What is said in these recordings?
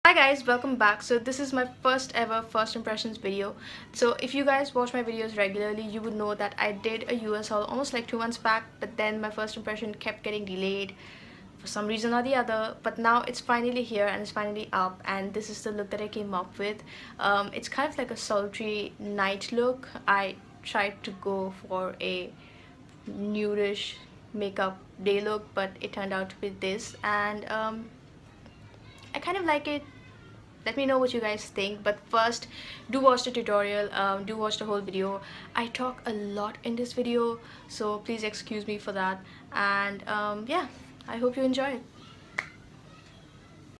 Hi guys, welcome back. So this is my first ever first impressions video. So if you guys watch my videos regularly, you would know that I did a US haul almost like 2 months back, but then my first impression kept getting delayed for some reason or the other. But now it's finally here and it's finally up, and this is the look that I came up with. It's kind of like a sultry night look. I tried to go for a nudish makeup day look, but it turned out to be this, and I kind of like it. Let me know what you guys think, but first do watch the tutorial, do watch the whole video. I talk a lot in this video, so please excuse me for that. And yeah, I hope you enjoy it.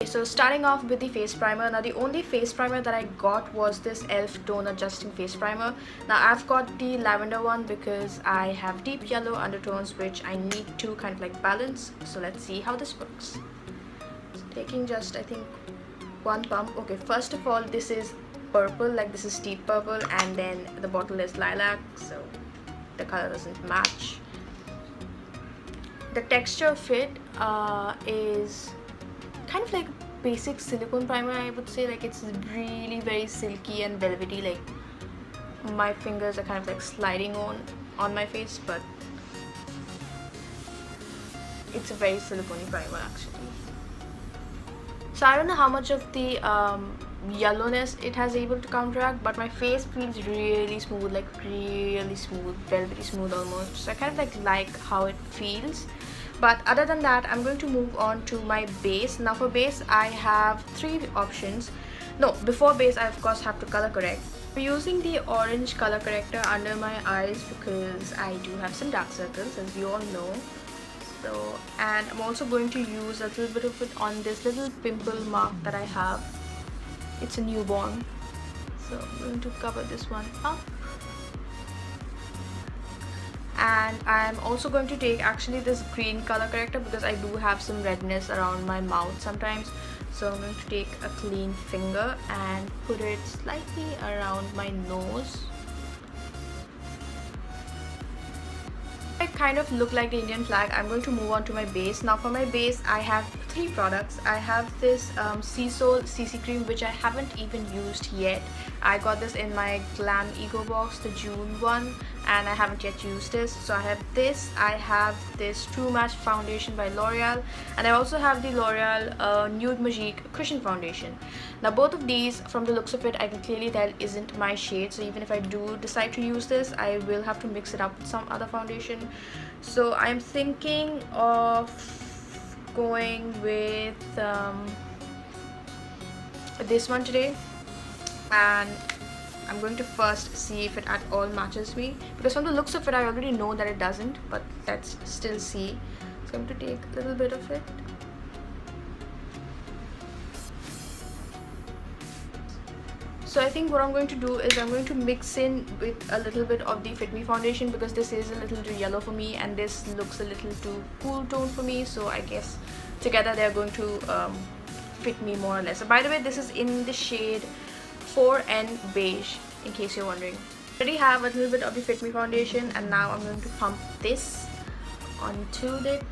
So starting off with the face primer. Now the only face primer that I got was this e.l.f. tone adjusting face primer. Now I've got the lavender one because I have deep yellow undertones which I need to kind of like balance. So let's see how this works. So taking just I think one pump. Okay, first of all, this is purple, like this is deep purple, and then the bottle is lilac, so the color doesn't match. The texture of it is kind of like basic silicone primer, I would say. Like it's really very silky and velvety, like my fingers are kind of like sliding on my face, but it's a very silicone primer actually. So I don't know how much of the yellowness it has able to counteract, but my face feels really smooth, like really smooth, velvety smooth almost. So I kind of like how it feels. But other than that, I'm going to move on to my base. Now for base, I have three options. No, before base, I of course have to color correct. I'm using the orange color corrector under my eyes because I do have some dark circles, as you all know. So, and I'm also going to use a little bit of it on this little pimple mark that I have. It's a newborn, so I'm going to cover this one up. And I'm also going to take actually this green color corrector because I do have some redness around my mouth sometimes. So I'm going to take a clean finger and put it slightly around my nose. I kind of look like the Indian flag. I'm going to move on to my base. Now for my base, I have three products. I have this Sea Soul CC cream, which I haven't even used yet. I got this in my Glam Ego box, the June one, and I haven't yet used this. So I have this. I have this True Match foundation by L'Oreal, and I also have the L'Oreal Nude Magique Cushion foundation. Now both of these, from the looks of it, I can clearly tell isn't my shade. So even if I do decide to use this, I will have to mix it up with some other foundation. So I'm thinking of going with this one today, and I'm going to first see if it at all matches me, because from the looks of it I already know that it doesn't, but let's still see. So I'm going to take a little bit of it. So I think what I'm going to do is I'm going to mix in with a little bit of the Fit Me foundation, because this is a little too yellow for me and this looks a little too cool tone for me. So I guess together they're going to fit me more or less. So by the way, this is in the shade 4N Beige, in case you're wondering. I already have a little bit of the Fit Me foundation, and now I'm going to pump this onto it.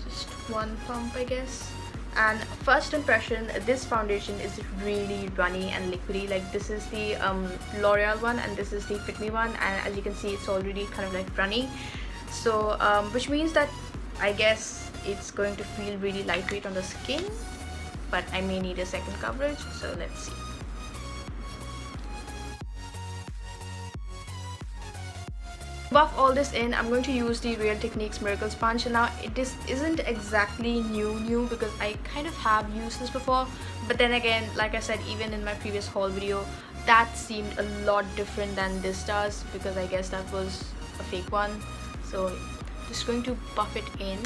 Just one pump, I guess. And first impression, this foundation is really runny and liquidy. Like this is the L'Oreal one and this is the Fit Me one, and as you can see, it's already kind of like runny. So which means that I guess it's going to feel really lightweight on the skin, but I may need a second coverage, so let's see. To buff all this in, I'm going to use the Real Techniques Miracle Sponge. Now this isn't exactly new because I kind of have used this before, but then again, like I said, even in my previous haul video, that seemed a lot different than this does, because I guess that was a fake one. So just going to buff it in.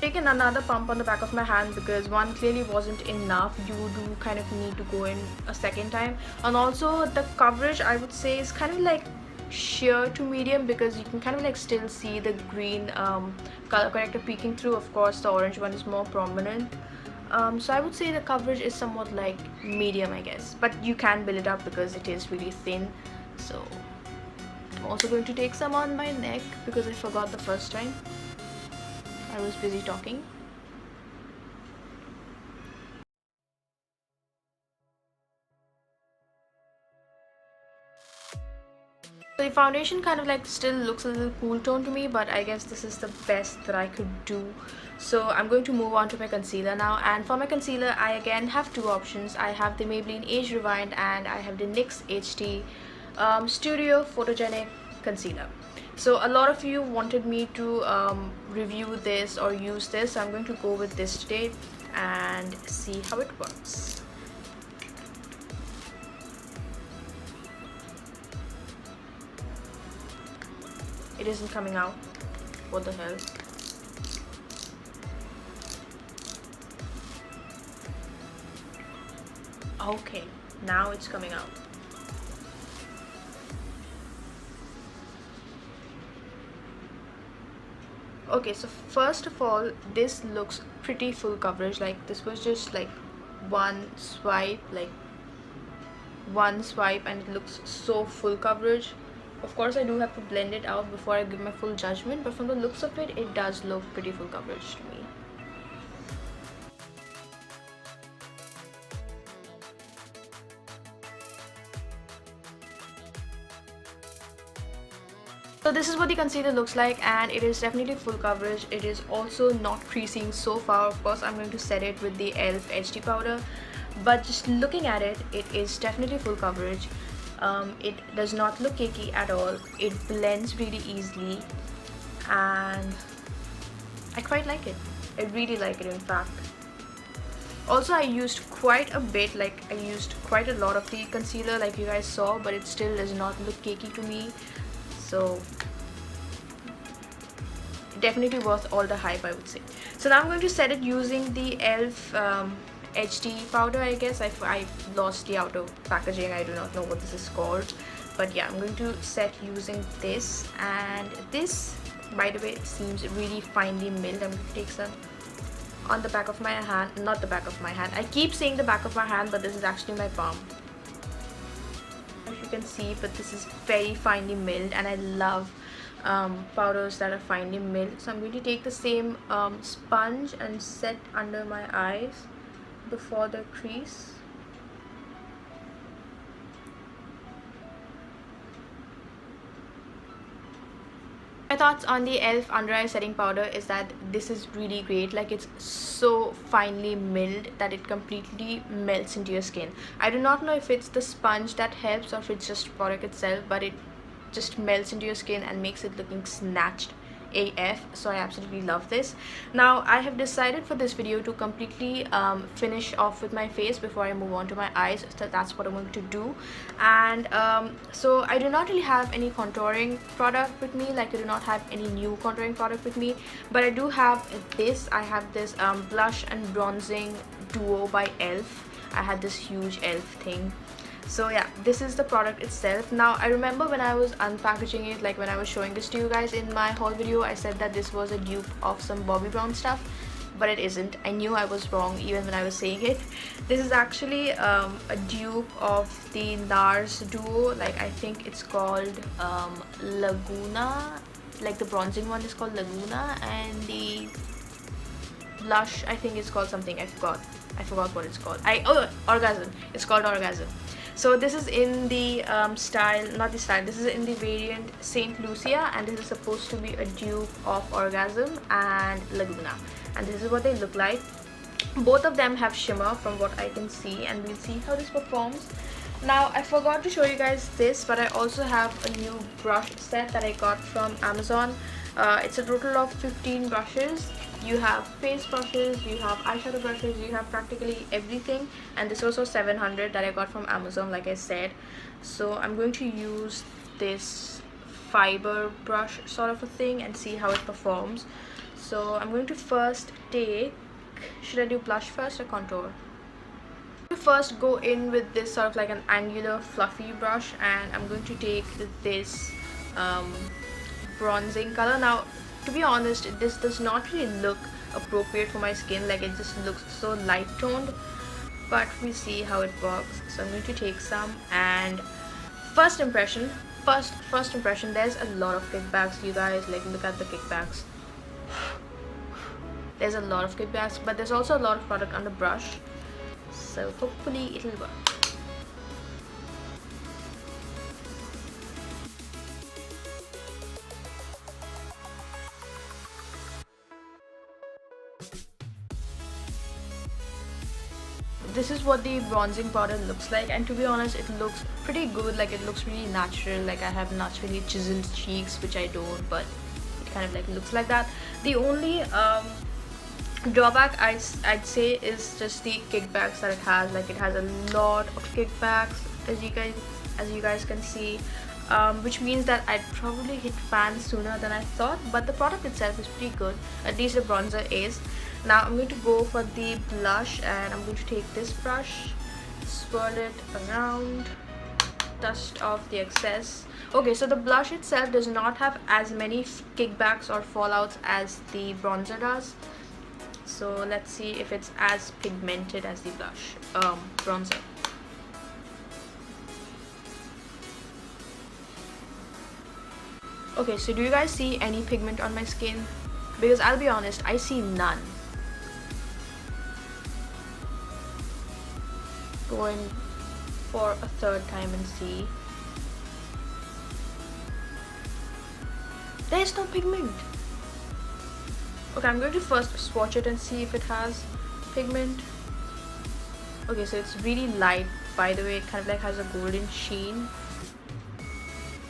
Taken another pump on the back of my hand because one clearly wasn't enough. You do kind of need to go in a second time, and also the coverage I would say is kind of like sheer to medium, because you can kind of like still see the green color corrector peeking through. Of course the orange one is more prominent, so I would say the coverage is somewhat like medium, I guess, but you can build it up because it is really thin. So I'm also going to take some on my neck because I forgot the first time. I was busy talking. So the foundation kind of like still looks a little cool tone to me, but I guess this is the best that I could do. So I'm going to move on to my concealer now, and for my concealer I again have two options. I have the Maybelline Age Rewind and I have the NYX HD Studio Photogenic Concealer. So a lot of you wanted me to review this or use this, so I'm going to go with this today and see how it works. It isn't coming out. What the hell? Okay, now it's coming out. Okay, so first of all, this looks pretty full coverage. Like this was just like one swipe and it looks so full coverage. Of course, I do have to blend it out before I give my full judgment, but from the looks of it, it does look pretty full coverage to me. So this is what the concealer looks like, and it is definitely full coverage. It is also not creasing so far. Of course, I'm going to set it with the e.l.f. HD powder, but just looking at it, it is definitely full coverage. It does not look cakey at all. It blends really easily and I quite like it. I really like it, in fact. Also, I used quite a bit, like I used quite a lot of the concealer like you guys saw, but it still does not look cakey to me. So definitely worth all the hype, I would say. So now I'm going to set it using the e.l.f. HD powder, I guess. I lost the outer packaging. I do not know what this is called, but yeah, I'm going to set using this, and this, by the way, seems really finely milled. I'm going to take some on the back of my hand, not the back of my hand. I keep saying the back of my hand, but this is actually my palm, as you can see. But this is very finely milled, and I love powders that are finely milled. So I'm going to take the same sponge and set under my eyes before the crease. My thoughts on the e.l.f. under eye setting powder is that this is really great. Like, it's so finely milled that it completely melts into your skin. I do not know if it's the sponge that helps or if it's just product itself, but it just melts into your skin and makes it looking snatched AF. So I absolutely love this. Now I have decided for this video to completely finish off with my face before I move on to my eyes. So that's what I'm going to do. And so I do not really have any contouring product with me. Like, I do not have any new contouring product with me, but I do have this. I have this blush and bronzing duo by e.l.f. I had this huge e.l.f. thing. So yeah, this is the product itself. Now I remember when I was unpackaging it, like when I was showing this to you guys in my haul video, I said that this was a dupe of some Bobbi Brown stuff, but it isn't. I knew I was wrong even when I was saying it. This is actually a dupe of the NARS duo. Like, I think it's called Laguna. Like, the bronzing one is called Laguna, and the blush, I think it's called something. I forgot what it's called. Orgasm. It's called Orgasm. So this is in the this is in the variant Saint Lucia, and this is supposed to be a dupe of Orgasm and Laguna, and this is what they look like. Both of them have shimmer from what I can see, and we'll see how this performs. Now I forgot to show you guys this, but I also have a new brush set that I got from Amazon. It's a total of 15 brushes. You have face brushes, you have eyeshadow brushes, you have practically everything, and this was also 700 that I got from Amazon, like I said. So I'm going to use this fiber brush sort of a thing and see how it performs. So I'm going to first take, should I do blush first or contour? I'm going to first go in with this sort of like an angular fluffy brush, and I'm going to take this bronzing color. Now, to be honest, this does not really look appropriate for my skin. Like, it just looks so light toned, but we'll see how it works. So I'm going to take some, and first impression, first impression, there's a lot of kickbacks, you guys. Like, look at the kickbacks. There's a lot of kickbacks, but there's also a lot of product on the brush, so hopefully it'll work. This is what the bronzing powder looks like, and to be honest, it looks pretty good. Like, it looks really natural. Like, I have naturally chiseled cheeks, which I don't, but it kind of like looks like that. The only drawback I'd say is just the kickbacks that it has. Like, it has a lot of kickbacks, as you guys can see, which means that I'd probably hit fan sooner than I thought, but the product itself is pretty good. At least the bronzer is. Now I'm going to go for the blush, and I'm going to take this brush, swirl it around, dust off the excess. Okay, so the blush itself does not have as many kickbacks or fallouts as the bronzer does. So let's see if it's as pigmented as the bronzer. Okay, so do you guys see any pigment on my skin? Because I'll be honest, I see none. Going for a third time and see. There's no pigment. Okay, I'm going to first swatch it and see if it has pigment. Okay, so it's really light, by the way. It kind of like has a golden sheen.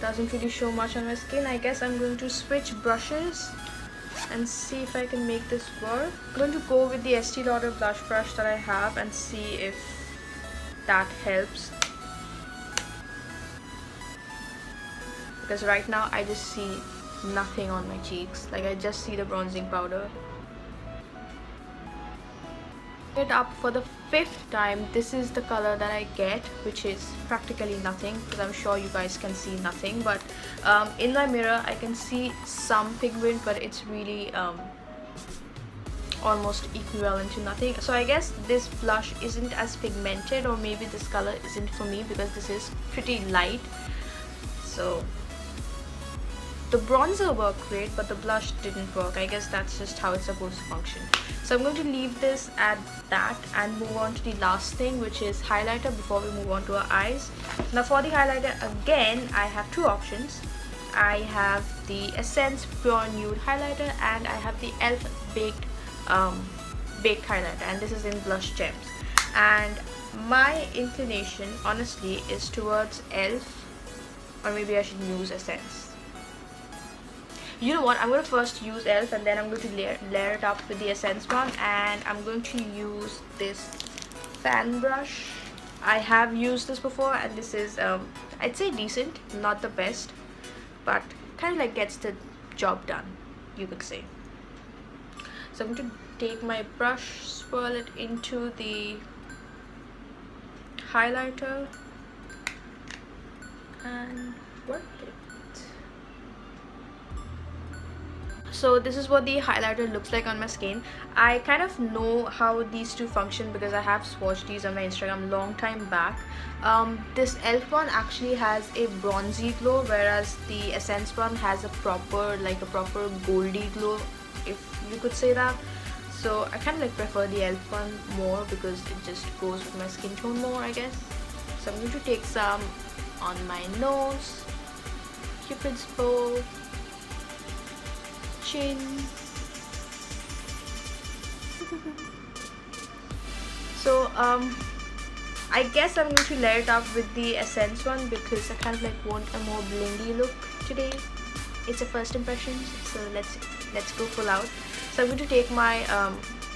Doesn't really show much on my skin. I guess I'm going to switch brushes and see if I can make this work. I'm going to go with the Estee Lauder blush brush that I have and see if that helps, because right now I just see nothing on my cheeks. Like, I just see the bronzing powder. It up for the 5th time. This is the color that I get, which is practically nothing, because I'm sure you guys can see nothing, but in my mirror I can see some pigment, but it's really almost equivalent to nothing. So I guess this blush isn't as pigmented, or maybe this color isn't for me because this is pretty light. So the bronzer worked great, but the blush didn't work. I guess that's just how it's supposed to function. So I'm going to leave this at that and move on to the last thing, which is highlighter, before we move on to our eyes. Now for the highlighter, again, I have two options. I have the Essence Pure Nude highlighter, and I have the e.l.f. baked highlighter, and this is in Blush Gems. And my inclination honestly is towards e.l.f., or maybe I should use Essence. You know what, I'm going to first use e.l.f. and then I'm going to layer it up with the Essence one, and I'm going to use this fan brush. I have used this before, and this is I'd say decent, not the best, but kind of like gets the job done, you could say. So I'm going to take my brush, swirl it into the highlighter and work it. So this is what the highlighter looks like on my skin. I kind of know how these two function because I have swatched these on my Instagram long time back. This e.l.f. one actually has a bronzy glow, whereas the Essence one has a proper goldy glow, if you could say that. So I kind of like prefer the e.l.f. one more because it just goes with my skin tone more, I guess. So I'm going to take some on my nose, Cupid's bow, chin. So I guess I'm going to layer it up with the Essence one because I kind of like want a more blingy look today. It's a first impression, so let's go full out. So I'm going to take my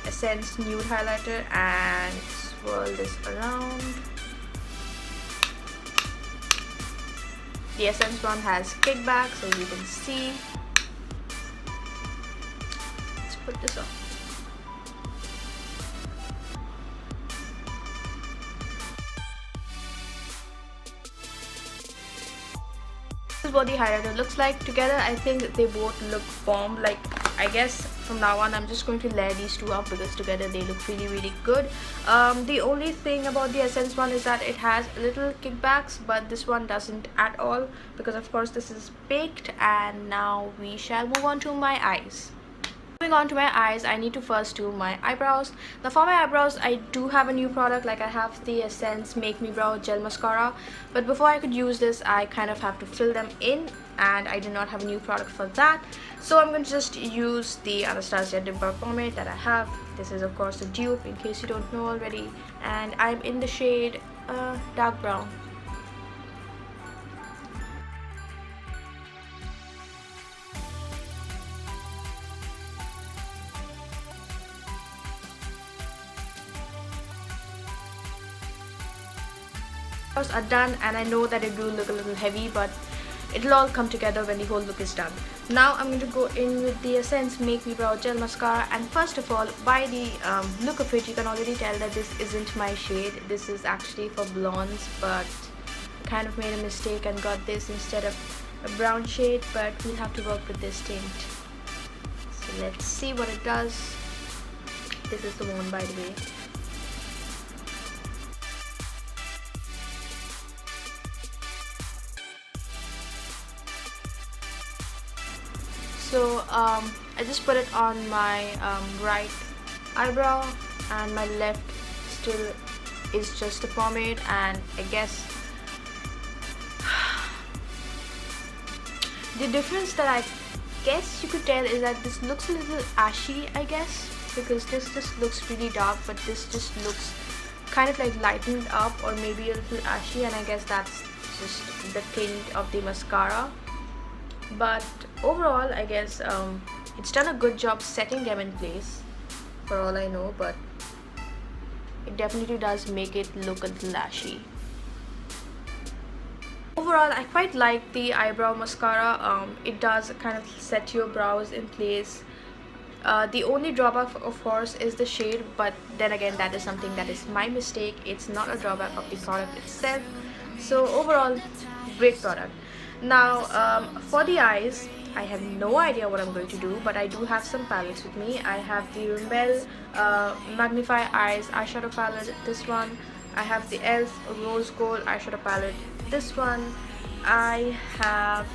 Essence Nude highlighter and swirl this around. The Essence one has kickback, so you can see. Let's put this on. This is what the highlighter looks like. Together I think they both look bomb. Like, I guess from now on I'm just going to layer these two up because together they look really good. The only thing about the Essence one is that it has little kickbacks, but this one doesn't at all, because of course this is baked. And now we shall move on to my eyes. Moving on to my eyes, I need to first do my eyebrows. Now for my eyebrows, I do have a new product. Like, I have the Essence Make Me Brow Gel Mascara, but before I could use this, I kind of have to fill them in, and I do not have a new product for that. So I'm going to just use the Anastasia Dimple Pomade that I have. This is of course a dupe, in case you don't know already, and I'm in the shade dark brown. Are done, and I know that it will look a little heavy, but it'll all come together when the whole look is done. Now I'm going to go in with the Essence Make Me Brow Gel Mascara, and first of all, by the look of it, you can already tell that this isn't my shade. This is actually for blondes, but I kind of made a mistake and got this instead of a brown shade, but we'll have to work with this tint. So let's see what it does. This is the one, by the way. So I just put it on my right eyebrow, and my left still is just a pomade. And I guess the difference that I guess you could tell is that this looks a little ashy, I guess, because this just looks really dark, but this just looks kind of like lightened up, or maybe a little ashy, and I guess that's just the tint of the mascara. But overall, I guess it's done a good job setting them in place, for all I know, but it definitely does make it look a little ashy. Overall, I quite like the eyebrow mascara. It does kind of set your brows in place. The only drawback, of course, is the shade, but then again, that is something that is my mistake. It's not a drawback of the product itself. So overall, great product. Now for the eyes, I have no idea what I'm going to do, but I do have some palettes with me. I have the Rimmel Magnify Eyes eyeshadow palette, this one. I have the e.l.f. Rose Gold eyeshadow palette, this one. I have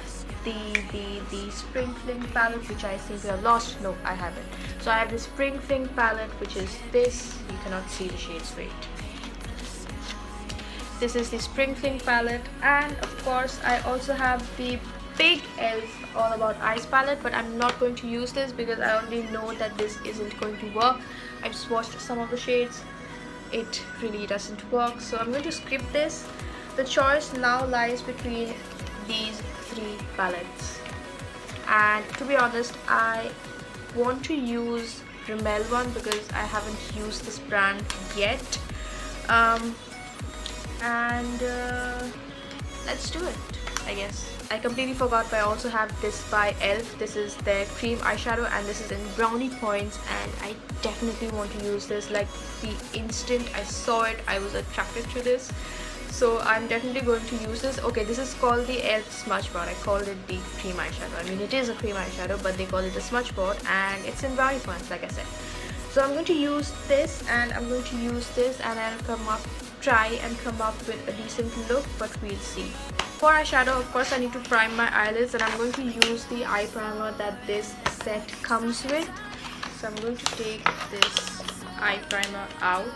the Spring Fling palette, which I think I lost. No, I haven't. So I have the Spring Fling palette, which is this. You cannot see the shades, wait. This is the Spring Fling palette, and of course I also have the big e.l.f. All About Eyes palette, but I'm not going to use this because I already know that this isn't going to work. I've swatched some of the shades. It really doesn't work, so I'm going to skip this. The choice now lies between these three palettes, and to be honest, I want to use Rimmel one because I haven't used this brand yet. Let's do it, I guess. I completely forgot, but I also have this by e.l.f. This is their cream eyeshadow, and this is in brownie points, and I definitely want to use this. Like, the instant I saw it, I was attracted to this, so I'm definitely going to use this. Okay, this is called the e.l.f. Smudge Board. I called it the cream eyeshadow. I mean, it is a cream eyeshadow, but they call it a smudge board, and it's in brownie points, like I said. So I'm going to use this, and I'm going to use this, and I'll try and come up with a decent look, but we'll see. For eyeshadow, of course, I need to prime my eyelids, and I'm going to use the eye primer that this set comes with. So I'm going to take this eye primer out.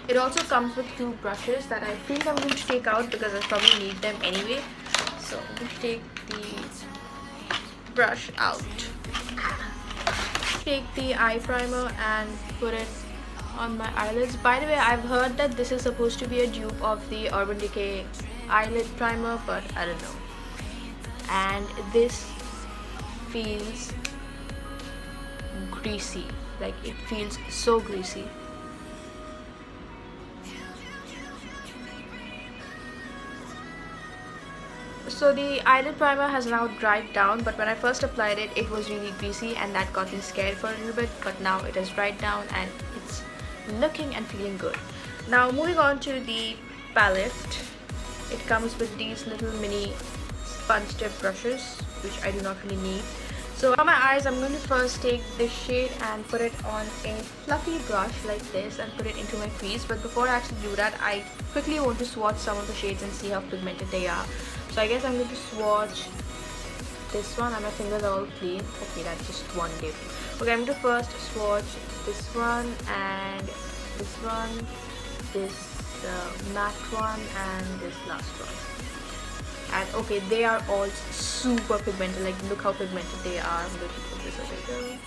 It also comes with two brushes that I think I'm going to take out because I probably need them anyway. So I'm going to take the brush out. Take the eye primer and put it on my eyelids. By the way, I've heard that this is supposed to be a dupe of the Urban Decay eyelid primer, but I don't know. And this feels greasy. Like, it feels so greasy. So the eyelid primer has now dried down, but when I first applied it, it was really greasy, and that got me scared for a little bit, but now it has dried down and it's looking and feeling good. Now moving on to the palette, it comes with these little mini sponge tip brushes, which I do not really need. So for my eyes, I'm going to first take this shade and put it on a fluffy brush like this and put it into my crease. But before I actually do that, I quickly want to swatch some of the shades and see how pigmented they are. So I guess I'm going to swatch this one, and my fingers are all clean. Okay, that's just one dip. Okay, I'm going to first swatch this one and this one, this matte one, and this last one. And okay, they are all super pigmented. Like, look how pigmented they are. I'm going to put this over here.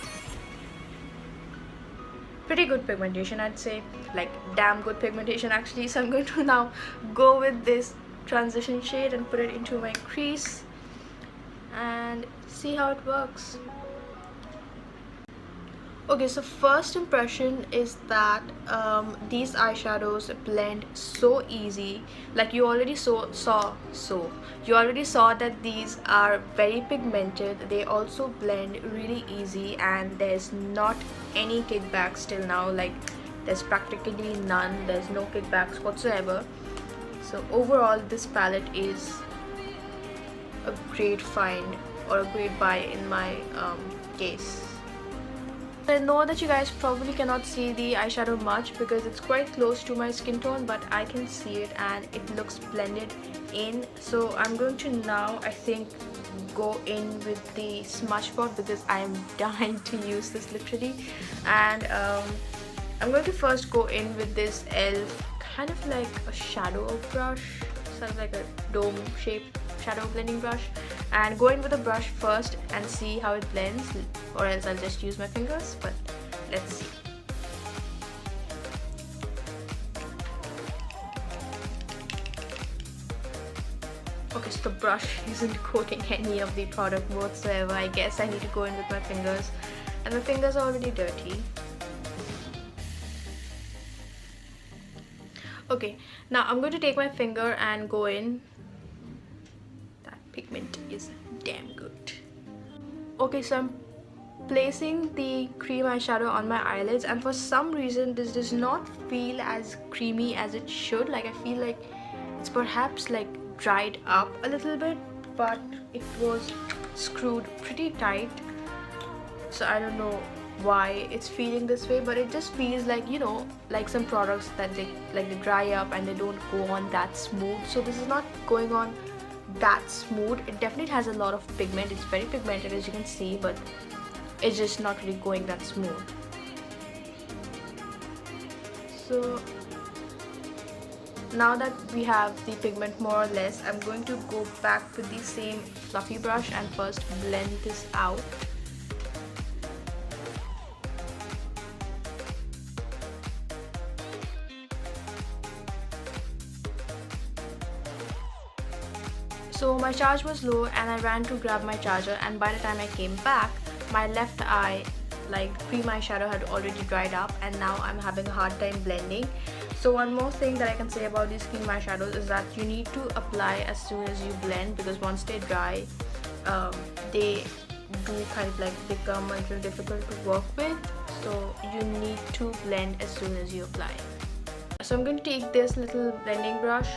Pretty good pigmentation, I'd say. Like, damn good pigmentation actually. So I'm going to now go with this transition shade and put it into my crease and see how it works. Okay, so first impression is that these eyeshadows blend so easy. Like, you already saw that these are very pigmented. They also blend really easy, and there's not any kickbacks till now. Like, there's practically none. There's no kickbacks whatsoever. So overall, this palette is a great find or a great buy in my case. I know that you guys probably cannot see the eyeshadow much because it's quite close to my skin tone, but I can see it and it looks blended in. So I'm going to now, I think, go in with the Smudge pot because I am dying to use this literally. And I'm going to first go in with this e.l.f. kind of like a shadow brush, sort of like a dome shaped shadow blending brush, and go in with a brush first and see how it blends, or else I'll just use my fingers, but let's see. Okay, so the brush isn't coating any of the product whatsoever. I guess I need to go in with my fingers, and my fingers are already dirty. Okay, now I'm going to take my finger and go in. That pigment is damn good. Okay, so I'm placing the cream eyeshadow on my eyelids, and for some reason this does not feel as creamy as it should. Like, I feel like it's perhaps like dried up a little bit, but it was screwed pretty tight. So I don't know why it's feeling this way, but it just feels like, you know, like some products that they dry up and they don't go on that smooth. So this is not going on that smooth. It definitely has a lot of pigment. It's very pigmented, as you can see, but it's just not really going that smooth. So now that we have the pigment more or less, I'm going to go back with the same fluffy brush and first blend this out. So my charge was low and I ran to grab my charger, and by the time I came back, my left eye, like, cream eyeshadow had already dried up, and now I'm having a hard time blending. So one more thing that I can say about these cream eyeshadows is that you need to apply as soon as you blend, because once they dry, they do kind of like become a little difficult to work with. So you need to blend as soon as you apply. So I'm going to take this little blending brush,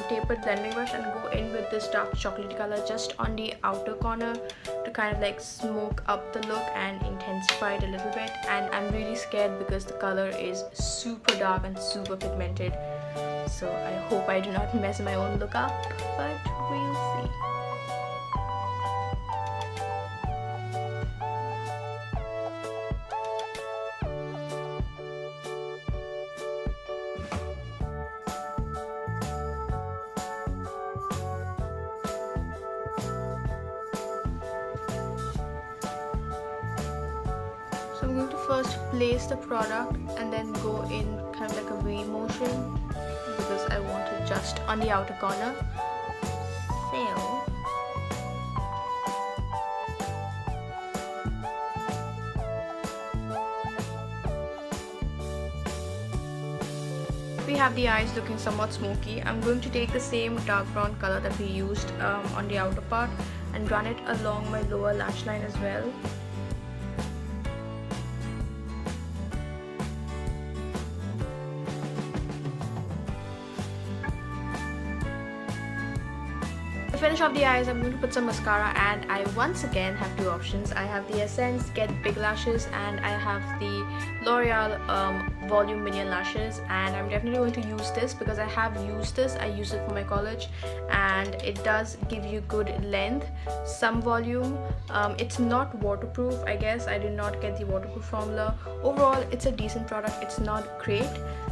tapered blending brush, and go in with this dark chocolate color just on the outer corner to kind of like smoke up the look and intensify it a little bit. And I'm really scared because the color is super dark and super pigmented. So I hope I do not mess my own look up, but we'll see. So I'm going to first place the product and then go in kind of like a V motion because I want it just on the outer corner. So we have the eyes looking somewhat smoky. I'm going to take the same dark brown color that we used on the outer part and run it along my lower lash line as well. finish off the eyes, I'm going to put some mascara, and I once again have two options. I have the Essence Get Big Lashes and I have the L'Oreal Volume Minion Lashes, and I'm definitely going to use this because I have used this. I use it for my college and it does give you good length, some volume. It's not waterproof. I guess I did not get the waterproof formula. Overall, it's a decent product. It's not great,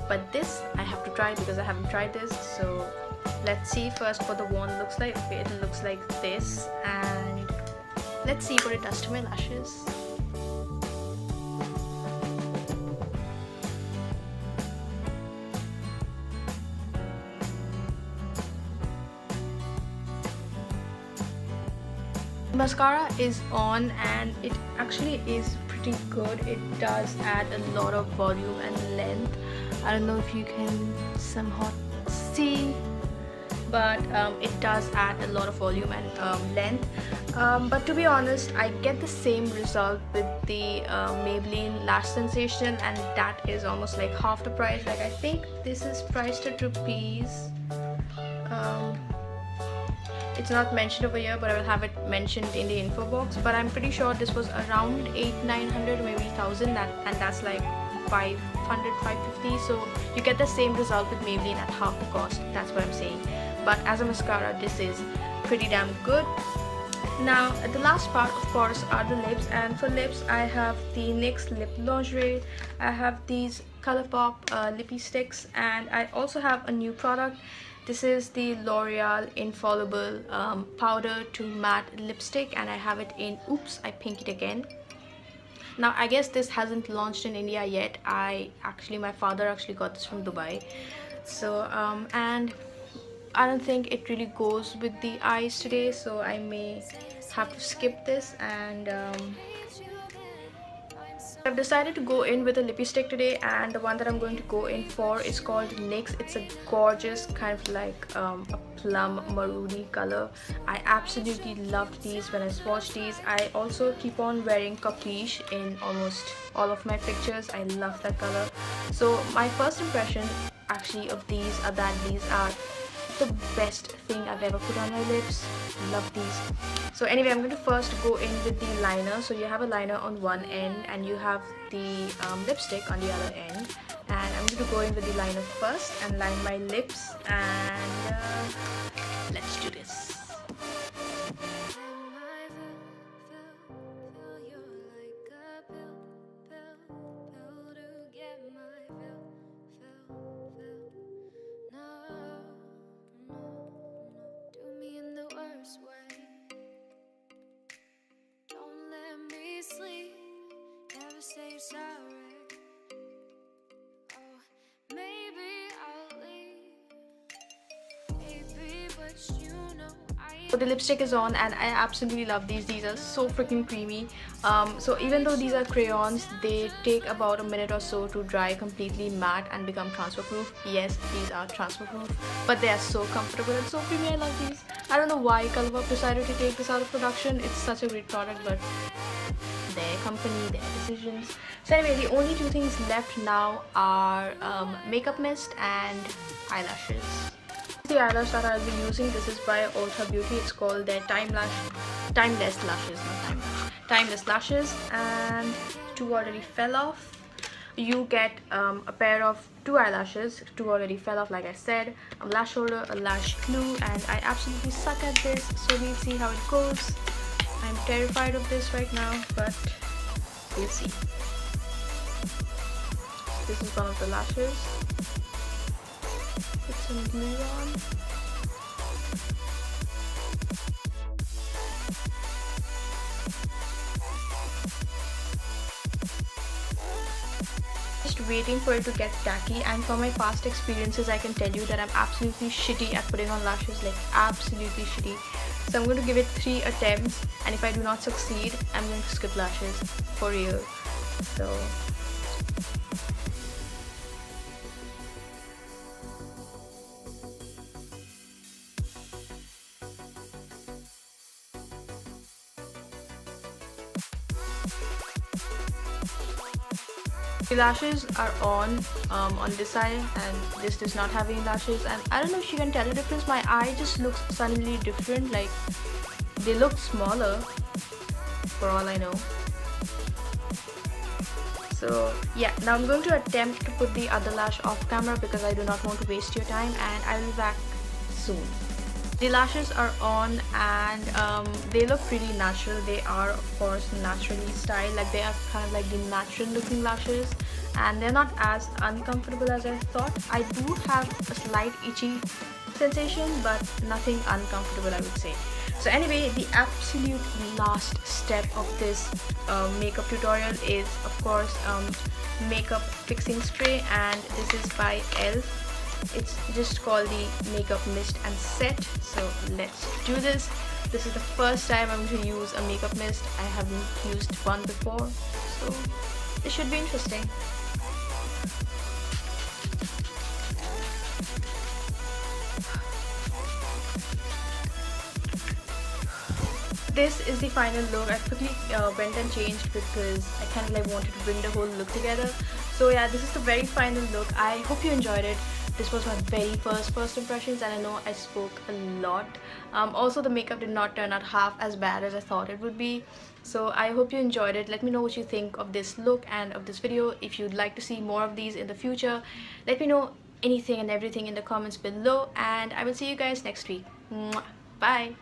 but this I have to try because I haven't tried this. So let's see first what the wand looks like. Okay, it looks like this, and let's see what it does to my lashes. Mascara is on and it actually is pretty good. It does add a lot of volume and length. I don't know if you can somehow see, but it does add a lot of volume and length. But to be honest, I get the same result with the Maybelline Lash Sensation, and that is almost like half the price. Like, I think this is priced at rupees. It's not mentioned over here, but I will have it mentioned in the info box. But I'm pretty sure this was around 800-900, maybe 1000, and that's like 500-550. So you get the same result with Maybelline at half the cost. That's what I'm saying. But as a mascara, this is pretty damn good. Now the last part, of course, are the lips, and for lips I have the Nixed Lip Lingerie. I have these Colourpop Lippie sticks, and I also have a new product. This is the L'Oreal Infallible Powder to Matte Lipstick, and I have it in, oops, I pinked it again. Now I guess this hasn't launched in India yet. My father actually got this from Dubai. So and I don't think it really goes with the eyes today, so I may have to skip this. And I've decided to go in with a lippy stick today, and the one that I'm going to go in for is called Nixed. It's a gorgeous kind of like a plum maroony color. I absolutely loved these when I swatched these. I also keep on wearing Capiche in almost all of my pictures. I love that color. So my first impression actually of these are that these are the best thing I've ever put on my lips. Love these. So anyway, I'm going to first go in with the liner. So you have a liner on one end and you have the lipstick on the other end, and I'm going to go in with the liner first and line my lips, and let's do this. So the lipstick is on, and I absolutely love these. These are so freaking creamy. So even though these are crayons, they take about a minute or so to dry completely matte and become transfer proof. Yes, these are transfer proof, but they are so comfortable and so creamy. I love these. I don't know why Colourpop decided to take this out of production. It's such a great product, but their company, their decisions. So anyway, the only two things left now are makeup mist and eyelashes. The eyelash that I'll be using, this is by Ulta Beauty. It's called their Timeless Lashes, and two already fell off. You get a pair of two eyelashes. Two already fell off, like I said, a lash holder, a lash glue, and I absolutely suck at this, so we'll see how it goes. I'm terrified of this right now, but we'll see. This is one of the lashes. Put some glue on. Just waiting for it to get tacky, and from my past experiences I can tell you that I'm absolutely shitty at putting on lashes, like absolutely shitty. So I'm going to give it 3 attempts, and if I do not succeed, I'm going to skip lashes for real. So The lashes are on this side, and this does not have any lashes, and I don't know if you can tell the difference. My eye just looks suddenly different, like they look smaller for all I know. So yeah, now I'm going to attempt to put the other lash off camera because I do not want to waste your time, and I will be back soon. The lashes are on, and they look pretty natural. They are of course naturally styled, like they are kind of like the natural looking lashes, and they're not as uncomfortable as I thought. I do have a slight itchy sensation, but nothing uncomfortable, I would say. So anyway, the absolute last step of this makeup tutorial is of course makeup fixing spray, and this is by ELF. It's just called the Makeup Mist and Set. So let's do this. This is the first time I'm going to use a makeup mist. I haven't used one before, so it should be interesting. This is the final look. I quickly went and changed because I kind of like wanted to bring the whole look together. So yeah, this is the very final look. I hope you enjoyed it. This was my very first impressions, and I know I spoke a lot. Also, the makeup did not turn out half as bad as I thought it would be. So I hope you enjoyed it. Let me know what you think of this look and of this video. If you'd like to see more of these in the future, let me know anything and everything in the comments below, and I will see you guys next week. Mwah. Bye.